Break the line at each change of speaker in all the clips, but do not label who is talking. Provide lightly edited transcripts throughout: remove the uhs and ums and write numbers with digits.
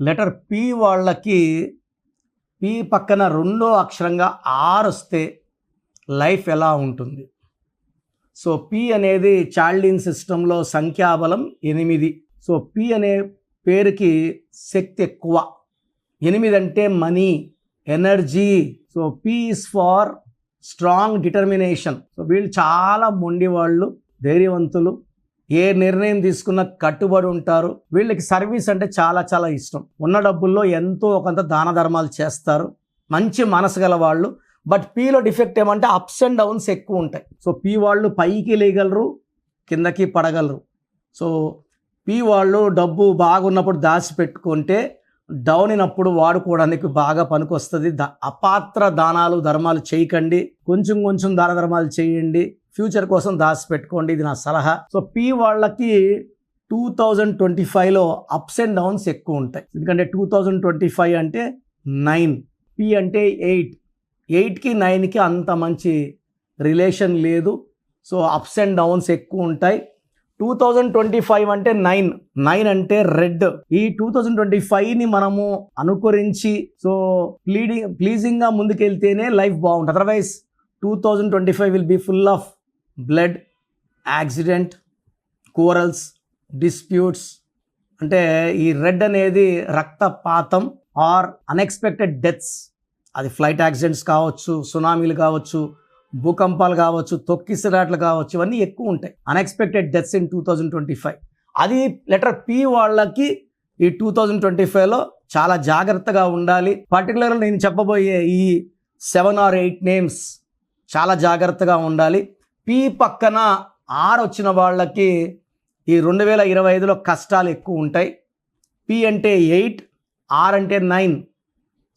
Letter P వాళ్ళకి P పక్కన రెండో అక్షరంగా ఆర్ వస్తే లైఫ్ ఎలా ఉంటుంది? సో పి అనేది చాల్డిన్ సిస్టంలో సంఖ్యాబలం 8. సో పి అనే పేరుకి శక్తి ఎక్కువ. 8 అంటే money, energy. So P is for strong determination. So వీళ్ళు చాలా మొండి వాళ్ళు, ధైర్యవంతులు, ఏ నిర్ణయం తీసుకున్నా కట్టుబడి ఉంటారు. వీళ్ళకి సర్వీస్ అంటే చాలా చాలా ఇష్టం. ఉన్న డబ్బుల్లో ఎంతో కొంత దాన ధర్మాలు చేస్తారు. మంచి మనసు గల వాళ్ళు. బట్ పీలో డిఫెక్ట్ ఏమంటే అప్స్ అండ్ డౌన్స్ ఎక్కువ ఉంటాయి. సో పీ వాళ్ళు పైకి లేగలరు, కిందకి పడగలరు. సో పీ వాళ్ళు డబ్బు బాగున్నప్పుడు దాచిపెట్టుకుంటే డౌన్ అయినప్పుడు వాడుకోవడానికి బాగా పనికొస్తుంది. అపాత్ర దానాలు ధర్మాలు చేయకండి, కొంచెం కొంచెం దాన ధర్మాలు చేయండి, ఫ్యూచర్ కోసం దాచిపెట్టుకోండి. ఇది నా సలహా. సో పీ వాళ్ళకి 2025లో అప్స్ అండ్ డౌన్స్ ఎక్కువ ఉంటాయి. ఎందుకంటే 2025 అంటే 9, పీ అంటే 8. 8కి 9కి అంత మంచి రిలేషన్ లేదు. సో అప్స్ అండ్ డౌన్స్ ఎక్కువ ఉంటాయి. 2025 అంటే 9 అంటే రెడ్. ఈ 2025ని మనము అనుకరించి సో ప్లీజింగ్గా ముందుకెళ్తేనే లైఫ్ బాగుంటుంది. Otherwise 2025 will be full of blood, accident, quarrels, disputes. అంటే ఈ రెడ్ అనేది రక్తపాతం ఆర్ అన్ఎక్స్పెక్టెడ్ డెత్స్. అది ఫ్లైట్ యాక్సిడెంట్స్ కావచ్చు, సునామీలు కావచ్చు, భూకంపాలు కావచ్చు, తొక్కిసలాట్లు కావచ్చు, ఇవన్నీ ఎక్కువ ఉంటాయి. Unexpected deaths in 2025. అది లెటర్ పి వాళ్ళకి ఈ 2025లో చాలా జాగ్రత్తగా ఉండాలి. పర్టికులర్గా నేను చెప్పబోయే ఈ 7 or 8 నేమ్స్ చాలా జాగ్రత్తగా ఉండాలి. పి పక్కన ఆర్ వచ్చిన వాళ్ళకి ఈ 2025లో కష్టాలు ఎక్కువ ఉంటాయి. పి అంటే 8, ఆర్ అంటే 9.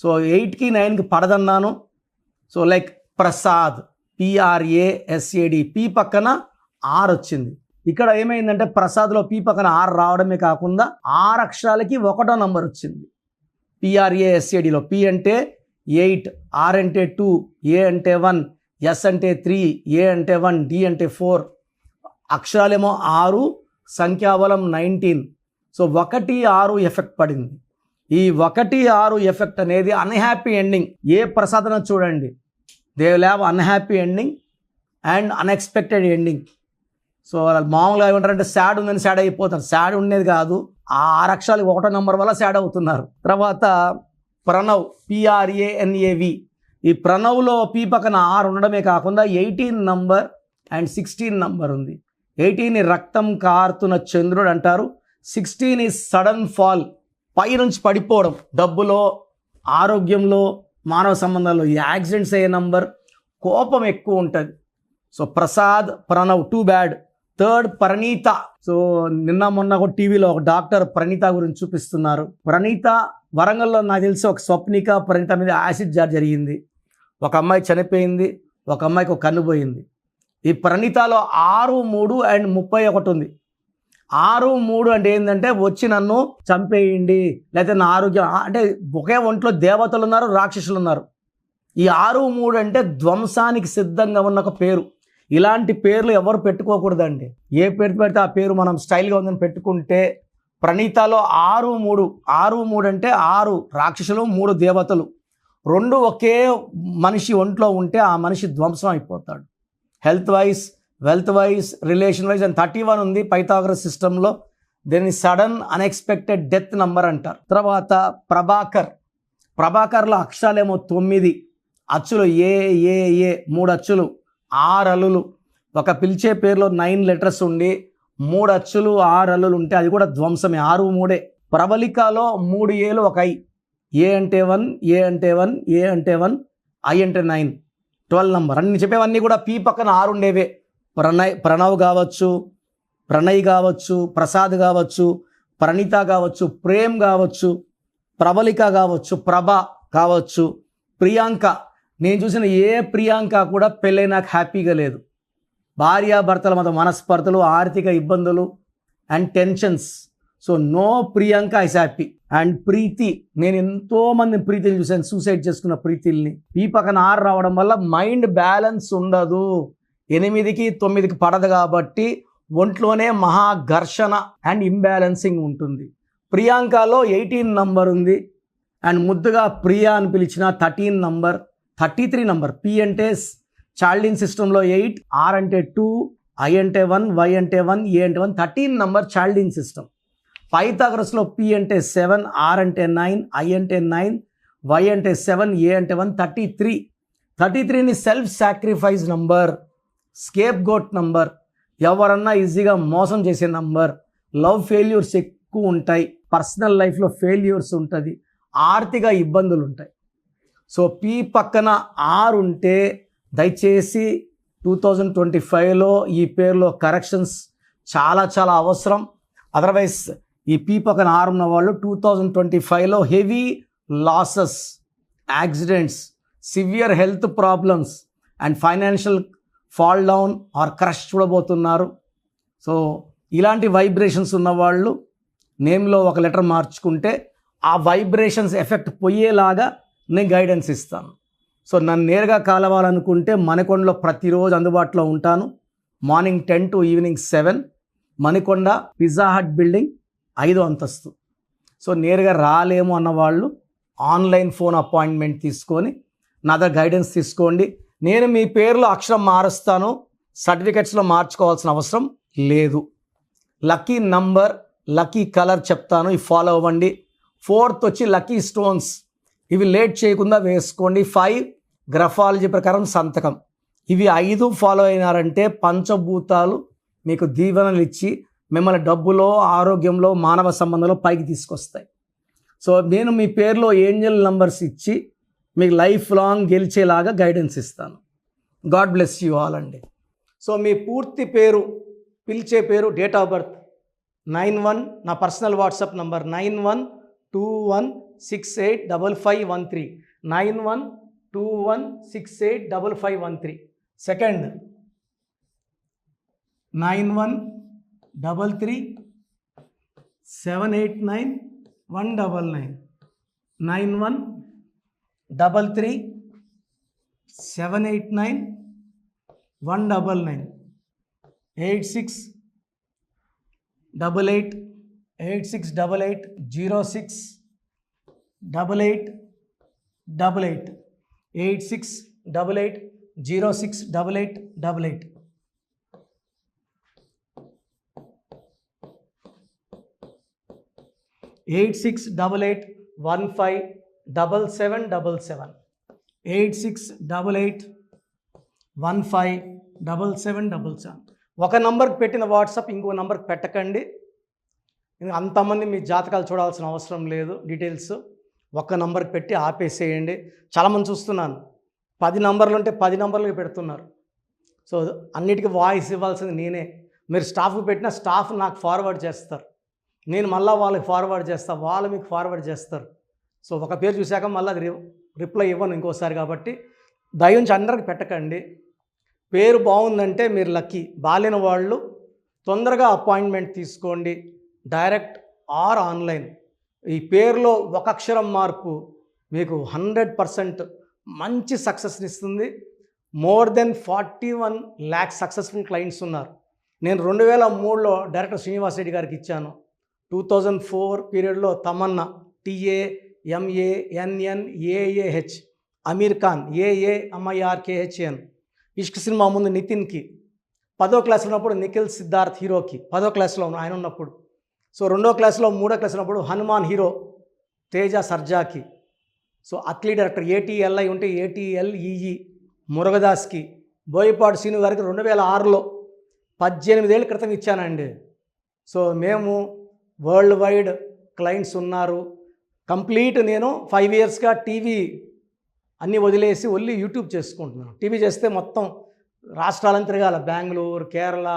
సో 8కి 9కి పడదన్నాను. So like Prasad, PRASAD, P పక్కన ఆర్ వచ్చింది. ఇక్కడ ఏమైందంటే ప్రసాద్లో పి పక్కన ఆర్ రావడమే కాకుండా 6 అక్షరాలకి 1వ నంబర్ వచ్చింది. PRASADలో పి అంటే 8, ఆర్ అంటే 2, ఏ అంటే 1, ఎస్ అంటే 3, ఏ అంటే 1, డి అంటే 4. అక్షరాలేమో 6, సంఖ్యాబలం 19. సో 1, 6 ఎఫెక్ట్ పడింది. ఈ 1, 6 ఎఫెక్ట్ అనేది అన్హ్యాపీ ఎండింగ్. ఏ ప్రసాదన చూడండి, they will have unhappy ending and unexpected ending. So మామూలుగా ఏమంటారంటే సాడ్ ఉందని సాడ్ అయిపోతారు. సాడ్ ఉండేది కాదు, ఆ 6 అక్షరాలు 1వ నంబర్ వల్ల సాడ్ అవుతున్నారు. తర్వాత ప్రణవ్, PRANAV. ఈ ప్రణవ్లో పీ పక్కన ఆర్ ఉండడమే కాకుండా 18 నంబర్ అండ్ 16 నంబర్ ఉంది. 18 రక్తం కారుతున్న చంద్రుడు అంటారు. 16 ఈజ్ సడన్ ఫాల్, పై నుంచి పడిపోవడం. డబ్బులో, ఆరోగ్యంలో, మానవ సంబంధాల్లో యాక్సిడెంట్స్ అయ్యే నంబర్. కోపం ఎక్కువ ఉంటుంది. So Prasad, Pranav, too bad. Third Praneetha. So నిన్న మొన్న ఒక టీవీలో ఒక డాక్టర్ ప్రణీత గురించి చూపిస్తున్నారు. ప్రణీత వరంగల్లో నాకు తెలిసి ఒక స్వప్నిక ప్రణీత మీద యాసిడ్ జార్ జరిగింది. ఒక అమ్మాయి చనిపోయింది, ఒక అమ్మాయికి ఒక కన్ను పోయింది. ఈ ప్రణీతలో 6, 3 అండ్ 31 ఉంది. 6, 3 అంటే ఏంటంటే వచ్చి నన్ను చంపేయండి, లేకపోతే నా ఆరోగ్యం. అంటే ఒకే ఒంట్లో దేవతలు ఉన్నారు, రాక్షసులు ఉన్నారు. ఈ 6, 3 అంటే ధ్వంసానికి సిద్ధంగా ఉన్న ఒక పేరు. ఇలాంటి పేర్లు ఎవరు పెట్టుకోకూడదండి. ఏ పేరు పెడితే ఆ పేరు మనం స్టైల్గా ఉందని పెట్టుకుంటే. ప్రణీతలో 6, 3 అంటే 6 రాక్షసులు, 3 దేవతలు. 2 ఒకే మనిషి ఒంట్లో ఉంటే ఆ మనిషి ధ్వంసం అయిపోతాడు. Health wise, wealth wise, relation wise. And 31 ఉంది పైథాగరస్ సిస్టంలో. దీన్ని సడన్ అన్ఎక్స్పెక్టెడ్ డెత్ నంబర్ అంటారు. తర్వాత ప్రభాకర్లో అక్షరాలేమో 9, అచ్చులు ఏ 3 అచ్చులు, 6 అల్లులు. ఒక పిలిచే పేరులో 9 లెటర్స్ ఉండి 3 అచ్చులు, 6 అల్లులు ఉంటే అది కూడా ధ్వంసమే. 6, 3. ప్రబలికలో 3 ఏలు, 1 ఐ. ఏ అంటే 1, ఏ అంటే 1, ఏ అంటే 1, ఐ అంటే 9. 12 నంబర్. అన్ని చెప్పేవన్నీ కూడా పీ పక్కన 6 ఉండేవే. ప్రణవ్ కావచ్చు, ప్రణయ్ కావచ్చు, ప్రసాద్ కావచ్చు, ప్రణీత కావచ్చు, ప్రేమ్ కావచ్చు, ప్రబలిక కావచ్చు, ప్రభ కావచ్చు, ప్రియాంక. నేను చూసిన ఏ ప్రియాంక కూడా పెళ్ళై నాకు హ్యాపీగా లేదు. భార్యాభర్తల మధ్య మనస్పర్ధలు, ఆర్థిక ఇబ్బందులు and tensions. So no Priyanka is happy. And Preethi, నేను ఎంతోమంది ప్రీతిని చూశాను, సూసైడ్ చేసుకున్న ప్రీతిల్ని. ఈ పక్కన 6 రావడం వల్ల మైండ్ బ్యాలెన్స్ ఉండదు. 8కి 9కి పడదు కాబట్టి ఒంట్లోనే మహా ఘర్షణ అండ్ ఇంబ్యాలెన్సింగ్ ఉంటుంది. ప్రియాంకలో 18 నంబర్ ఉంది. అండ్ ముద్దుగా ప్రియా అని పిలిచిన 13 నంబర్, 33 నంబర్. పి అంటే చాల్డిన్ సిస్టంలో 8, ఆర్ అంటే 2, ఐ అంటే 1, వై అంటే 1, ఏ అంటే 1. 13 నంబర్ చాల్డిన్ సిస్టమ్. పైథాగరస్లో పి అంటే 7, ఆర్ అంటే 9, ఐ అంటే 9, వై అంటే 7, ఏ అంటే 1. 33ని self sacrifice number, scapegoat number, ఎవరన్నా ఈజీగా మోసం చేసే నంబర్, లవ్ ఫెయిల్యూర్స్ ఎక్కువ ఉంటాయి, పర్సనల్ లైఫ్లో ఫెయిల్యూర్స్ ఉంటుంది, ఆర్థిక ఇబ్బందులు ఉంటాయి. సో పి పక్కన ఆర్ ఉంటే దయచేసి 2025లో ఈ పేరులో కరెక్షన్స్ చాలా చాలా అవసరం. అదర్వైజ్ ఈ పి పక్కన ఆర్ ఉన్న వాళ్ళు 2025లో heavy losses, accidents, severe health problems and financial fall down or crash చూడబోతున్నారు. సో ఇలాంటి వైబ్రేషన్స్ ఉన్నవాళ్ళు నేమ్లో ఒక లెటర్ మార్చుకుంటే ఆ వైబ్రేషన్స్ ఎఫెక్ట్ పోయేలాగా నేను గైడెన్స్ ఇస్తాను. సో నన్ను నేరుగా కలవాలనుకుంటే మణికొండలో ప్రతిరోజు అందుబాటులో ఉంటాను. Morning 10 to evening 7, Manikonda, pizza hut building, 5వ అంతస్తు. సో నేరుగా రాలేము అన్నవాళ్ళు ఆన్లైన్ ఫోన్ అపాయింట్మెంట్ తీసుకొని నా దగ్గర గైడెన్స్ తీసుకోండి. నేను మీ పేరులో అక్షరం మారుస్తాను, సర్టిఫికెట్స్లో మార్చుకోవాల్సిన అవసరం లేదు. లక్కీ నంబర్, లక్కీ కలర్ చెప్తాను, ఇవి ఫాలో అవ్వండి. 4th వచ్చి లక్కీ స్టోన్స్, ఇవి లేట్ చేయకుండా వేసుకోండి. 5 గ్రఫాలజీ ప్రకారం సంతకం. ఇవి 5 ఫాలో అయినారంటే పంచభూతాలు మీకు దీవెనలు ఇచ్చి మిమ్మల్ని డబ్బులో, ఆరోగ్యంలో, మానవ సంబంధంలో పైకి తీసుకొస్తాయి. సో నేను మీ పేరులో ఏంజల్ నంబర్స్ ఇచ్చి మీకు లైఫ్ లాంగ్ గెలిచేలాగా గైడెన్స్ ఇస్తాను. గాడ్ బ్లెస్ యూ ఆల్ అండి. సో మీ పూర్తి పేరు, పిలిచే పేరు, డేట్ ఆఫ్ బర్త్ 91, నా పర్సనల్ వాట్సాప్ నంబర్ 9121685513, 9121685513. సెకండ్ 9133789199, 9133789199, 868886880688, 8688068888. 8688157777, 8688157777. ఒక నంబర్కి పెట్టిన వాట్సాప్ ఇంకో నంబర్కి పెట్టకండి. అంతమంది మీ జాతకాలు చూడాల్సిన అవసరం లేదు. డీటెయిల్స్ ఒక్క నంబర్కి పెట్టి ఆపేసేయండి. చాలామంది చూస్తున్నాను 10 నంబర్లు ఉంటే 10 నంబర్లకి పెడుతున్నారు. సో అన్నిటికీ వాయిస్ ఇవ్వాల్సింది నేనే. మీరు స్టాఫ్కి పెట్టిన స్టాఫ్ నాకు ఫార్వర్డ్ చేస్తారు, నేను మళ్ళీ వాళ్ళకి ఫార్వర్డ్ చేస్తాను, వాళ్ళు మీకు ఫార్వర్డ్ చేస్తారు. సో ఒక పేరు చూశాక మళ్ళీ అది రిప్లై ఇవ్వను ఇంకోసారి. కాబట్టి దయించి అందరికి పెట్టకండి. పేరు బాగుందంటే మీరు లక్కీ. బాలేని వాళ్ళు తొందరగా అపాయింట్మెంట్ తీసుకోండి, డైరెక్ట్ ఆర్ ఆన్లైన్. ఈ పేరులో ఒక అక్షరం మార్పు మీకు 100% మంచి సక్సెస్ని ఇస్తుంది. More than 41 lakhs successful clients ఉన్నారు. నేను 2003లో డైరెక్టర్ శ్రీనివాస్ రెడ్డి గారికి ఇచ్చాను. 2004 పీరియడ్లో తమన్నా, TAMANNAAH, అమీర్ ఖాన్, AAMIRKHN, ఇష్క్ సినిమా ముందు నితిన్కి, 10వ క్లాస్ ఉన్నప్పుడు నిఖిల్ సిద్ధార్థ్ హీరోకి, 10వ క్లాస్లో ఆయన ఉన్నప్పుడు. సో 2వ క్లాస్లో 3వ క్లాస్ ఉన్నప్పుడు హనుమాన్ హీరో తేజ సర్జాకి. సో అథ్లీ డైరెక్టర్ ATLI ఉంటే ATLEE మురుగదాస్కి, బోయపాటి శ్రీను గారికి 2006లో 18 ఏళ్ళ క్రితం ఇచ్చానండి. సో మేము వరల్డ్ వైడ్ క్లయింట్స్ ఉన్నారు. కంప్లీట్ నేను 5 yearsగా టీవీ అన్నీ వదిలేసి ఓన్లీ యూట్యూబ్ చేసుకుంటున్నాను. టీవీ చేస్తే మొత్తం రాష్ట్రాలను తిరగాల, బెంగళూరు, కేరళ,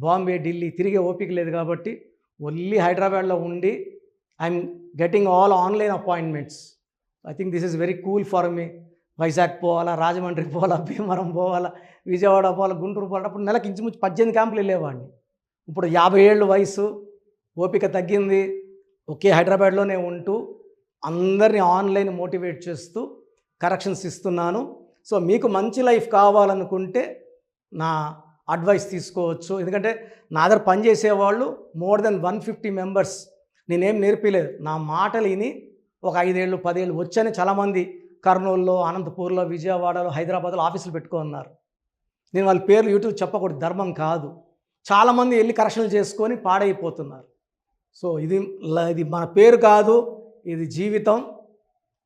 బాంబే, ఢిల్లీ తిరిగే ఓపిక లేదు. కాబట్టి ఓన్లీ హైదరాబాద్లో ఉండి I'm getting all online appointments. I think this is very cool for me. Vizag పోవాలా, రాజమండ్రి పోవాలా, భీమవరం పోవాలా, విజయవాడ పోవాలా, గుంటూరు పోవాలా. అప్పుడు నెలకి ఇంచుమించు 18 క్యాంపులు వెళ్ళేవాడిని. ఇప్పుడు 50 ఏళ్ళు వయసు, ఓపిక తగ్గింది. ఒకే హైదరాబాద్లోనే ఉంటూ అందరినీ ఆన్లైన్ మోటివేట్ చేస్తూ కరెక్షన్స్ ఇస్తున్నాను. సో మీకు మంచి లైఫ్ కావాలనుకుంటే నా అడ్వైస్ తీసుకోవచ్చు. ఎందుకంటే నా దగ్గర పనిచేసేవాళ్ళు మోర్ దెన్ 150 మెంబర్స్. నేనేం నేర్పిలేదు, నా మాటలు విని ఒక 5 ఏళ్ళు 10 ఏళ్ళు వచ్చని చాలామంది కర్నూలులో, అనంతపూర్లో, విజయవాడలో, హైదరాబాద్లో ఆఫీసులు పెట్టుకున్నారు. నేను వాళ్ళ పేర్లు యూట్యూబ్ చెప్పకూడదు, ధర్మం కాదు. చాలామంది వెళ్ళి కరెక్షన్లు చేసుకొని పాడైపోతున్నారు. సో ఇది మన పేరు కాదు, ఇది జీవితం.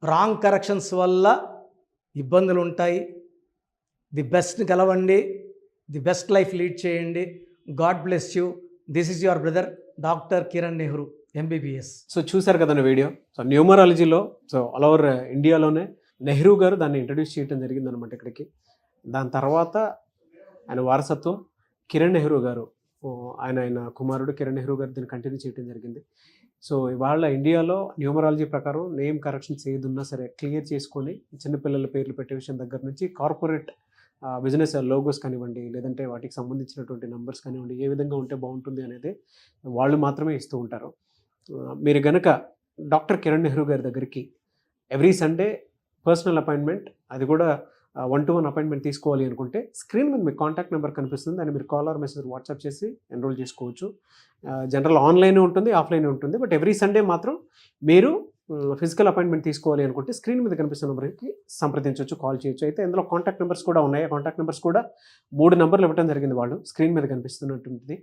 రాంగ్ కరెక్షన్స్ వల్ల ఇబ్బందులు ఉంటాయి. ది బెస్ట్ గెలవండి, ది బెస్ట్ లైఫ్ లీడ్ చేయండి. God bless you. This is your brother doctor Kiran Nehru, MBBS.
So చూసారు కదండి వీడియో. సో న్యూమరాలజీలో ఆల్ ఓవర్ ఇండియాలోనే నెహ్రూ గారు దాన్ని ఇంట్రడ్యూస్ చేయడం జరిగిందనమాట ఇక్కడికి. దాని తర్వాత ఆయన వారసత్వం కిరణ్ నెహ్రూ గారు, ఆయన కుమారుడు కిరణ్ నెహ్రూ గారు దీన్ని కంటిన్యూ చేయడం జరిగింది. సో ఇవాళ ఇండియాలో న్యూమరాలజీ ప్రకారం నేమ్ కరెక్షన్స్ ఏదున్నా సరే క్లియర్ చేసుకొని చిన్నపిల్లల పేర్లు పెట్టే విషయం దగ్గర నుంచి కార్పొరేట్ బిజినెస్ లోగోస్ కానివ్వండి, లేదంటే వాటికి సంబంధించినటువంటి నెంబర్స్ కానివ్వండి, ఏ విధంగా ఉంటే బాగుంటుంది అనేది వాళ్ళు మాత్రమే ఇస్తూ ఉంటారు. మీరు గనక డాక్టర్ కిరణ్ నెహ్రూ గారి దగ్గరికి ఎవ్రీ సండే పర్సనల్ అపాయింట్మెంట్, అది కూడా 1-to-1 అపాయింట్మెంట్ తీసుకోవాలి అనుకుంటే స్క్రీన్ మీద మీకు కాంటాక్ట్ నెంబర్ కనిపిస్తుంది, దాన్ని మీరు కాల్ ఆర్ మెసేజ్ వాట్సాప్ చేసి ఎన్రోల్ చేసుకోవచ్చు. జనరల్ ఆన్లైన్ ఉంటుంది, ఆఫ్లైన్ ఉంటుంది. బట్ ఎవ్రీ సండే మాత్రం మీరు ఫిజికల్ అపాయింట్మెంట్ తీసుకోవాలి అనుకుంటే స్క్రీన్ మీద కనిపిస్తున్న నెంబర్కి సంప్రదించవచ్చు, కాల్ చేయొచ్చు. అయితే ఇందులో కాంటాక్ట్ నెంబర్స్ కూడా ఉన్నాయి. కాంటాక్ట్ నెంబర్స్ కూడా 3 నెంబర్లు ఇవ్వడం జరిగింది వాళ్ళు, స్క్రీన్ మీద కనిపిస్తున్నట్టుంది.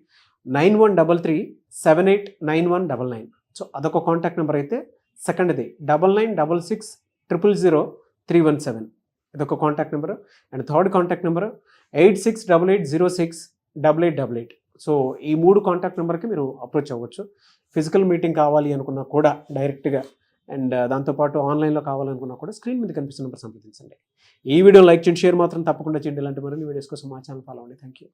9133789199. సో అదొక కాంటాక్ట్ నెంబర్ అయితే. సెకండ్ది 9966000317, ఇదొక contact number. And third contact number 8688068888. So ఈ 3 కాంటాక్ట్ నెంబర్కి మీరు అప్రోచ్ అవ్వచ్చు. ఫిజికల్ మీటింగ్ కావాలి అనుకున్నా కూడా డైరెక్ట్గా, అండ్ దాంతోపాటు ఆన్లైన్లో కావాలనుకున్నా కూడా స్క్రీన్ మీద కనిపిస్తున్న నెంబర్ సంప్రదించండి. ఈ వీడియో లైక్ చేయండి, షేర్ మాత్రం తప్పకుండా చేయండి. ఇలాంటి మరిన్ని వీడియోస్ కోసం మా ఛానల్ ఫాలో అవ్వండి. Thank you.